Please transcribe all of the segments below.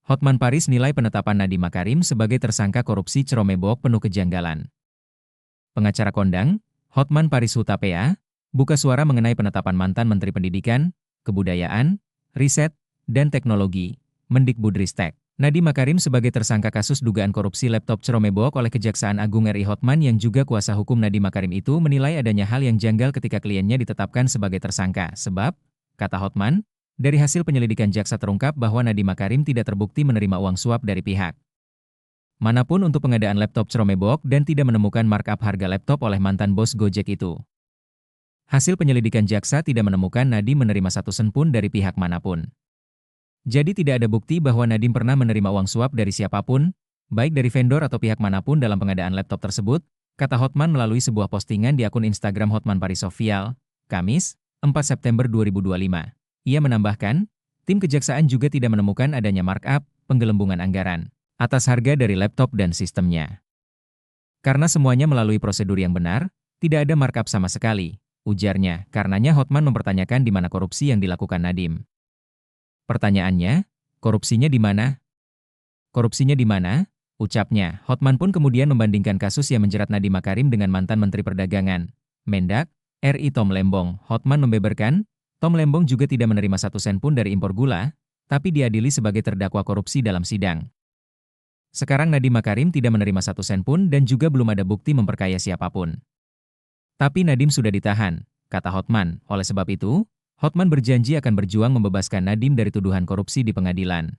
Hotman Paris nilai penetapan Nadiem Makarim sebagai tersangka korupsi Ceromebok penuh kejanggalan. Pengacara kondang, Hotman Paris Hutapea, buka suara mengenai penetapan mantan Menteri Pendidikan, Kebudayaan, Riset, dan Teknologi, Mendikbudristek, Nadiem Makarim sebagai tersangka kasus dugaan korupsi laptop Ceromebok oleh Kejaksaan Agung RI. Hotman yang juga kuasa hukum Nadiem Makarim itu menilai adanya hal yang janggal ketika kliennya ditetapkan sebagai tersangka, sebab, kata Hotman, dari hasil penyelidikan jaksa terungkap bahwa Nadiem Makarim tidak terbukti menerima uang suap dari pihak manapun untuk pengadaan laptop Ceromebok dan tidak menemukan markup harga laptop oleh mantan bos Gojek itu. Hasil penyelidikan jaksa tidak menemukan Nadiem menerima satu sen pun dari pihak manapun. Jadi tidak ada bukti bahwa Nadiem pernah menerima uang suap dari siapapun, baik dari vendor atau pihak manapun dalam pengadaan laptop tersebut, kata Hotman melalui sebuah postingan di akun Instagram Hotman Paris Official, Kamis, 4 September 2025. Ia menambahkan, tim kejaksaan juga tidak menemukan adanya markup, penggelembungan anggaran, atas harga dari laptop dan sistemnya. Karena semuanya melalui prosedur yang benar, tidak ada markup sama sekali, ujarnya. Karenanya Hotman mempertanyakan di mana korupsi yang dilakukan Nadiem. Pertanyaannya, korupsinya di mana? Korupsinya di mana? Ucapnya. Hotman pun kemudian membandingkan kasus yang menjerat Nadiem Makarim dengan mantan Menteri Perdagangan, Mendak, RI Tom Lembong. Hotman membeberkan, Tom Lembong juga tidak menerima satu sen pun dari impor gula, tapi diadili sebagai terdakwa korupsi dalam sidang. Sekarang Nadiem Makarim tidak menerima satu sen pun dan juga belum ada bukti memperkaya siapapun. Tapi Nadiem sudah ditahan, kata Hotman. Oleh sebab itu, Hotman berjanji akan berjuang membebaskan Nadiem dari tuduhan korupsi di pengadilan.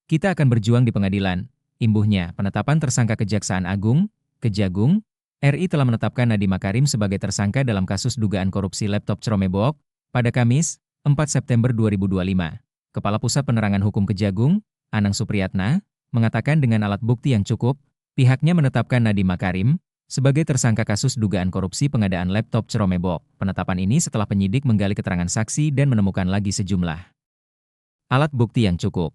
Kita akan berjuang di pengadilan, imbuhnya. Penetapan tersangka Kejaksaan Agung, Kejagung, RI telah menetapkan Nadiem Makarim sebagai tersangka dalam kasus dugaan korupsi laptop Ceromebok, pada Kamis, 4 September 2025, Kepala Pusat Penerangan Hukum Kejagung, Anang Supriyatna, mengatakan dengan alat bukti yang cukup, pihaknya menetapkan Nadiem Makarim sebagai tersangka kasus dugaan korupsi pengadaan laptop Ceromebok. Penetapan ini setelah penyidik menggali keterangan saksi dan menemukan lagi sejumlah alat bukti yang cukup.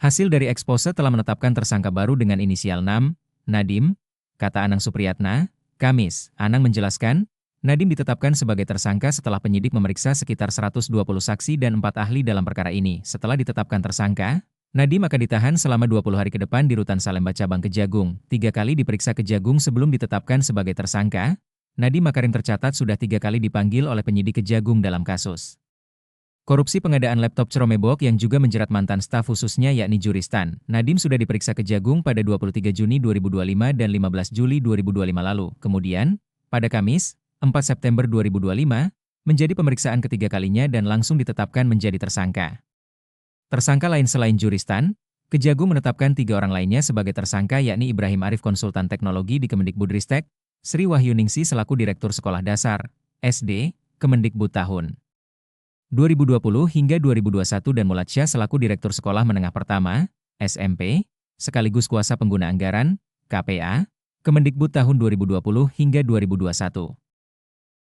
Hasil dari ekspose telah menetapkan tersangka baru dengan inisial 6, Nadiem, kata Anang Supriyatna, Kamis. Anang menjelaskan, Nadiem ditetapkan sebagai tersangka setelah penyidik memeriksa sekitar 120 saksi dan 4 ahli dalam perkara ini. Setelah ditetapkan tersangka, Nadiem akan ditahan selama 20 hari ke depan di Rutan Salemba Cabang Kejagung. 3 kali diperiksa Kejagung sebelum ditetapkan sebagai tersangka, Nadiem Makarim tercatat sudah 3 kali dipanggil oleh penyidik Kejagung dalam kasus korupsi pengadaan laptop Ceromebok yang juga menjerat mantan staf khususnya yakni Juristan. Nadiem sudah diperiksa Kejagung pada 23 Juni 2025 dan 15 Juli 2025 lalu. Kemudian, pada Kamis, 4 September 2025, menjadi pemeriksaan ketiga kalinya dan langsung ditetapkan menjadi tersangka. Tersangka lain selain Juristan, Kejagung menetapkan 3 orang lainnya sebagai tersangka yakni Ibrahim Arif konsultan teknologi di Kemendikbudristek, Sri Wahyuningsi selaku Direktur Sekolah Dasar, SD, Kemendikbud tahun 2020 hingga 2021 dan Mulatsya selaku Direktur Sekolah Menengah Pertama, SMP, sekaligus kuasa pengguna anggaran, KPA, Kemendikbud tahun 2020 hingga 2021.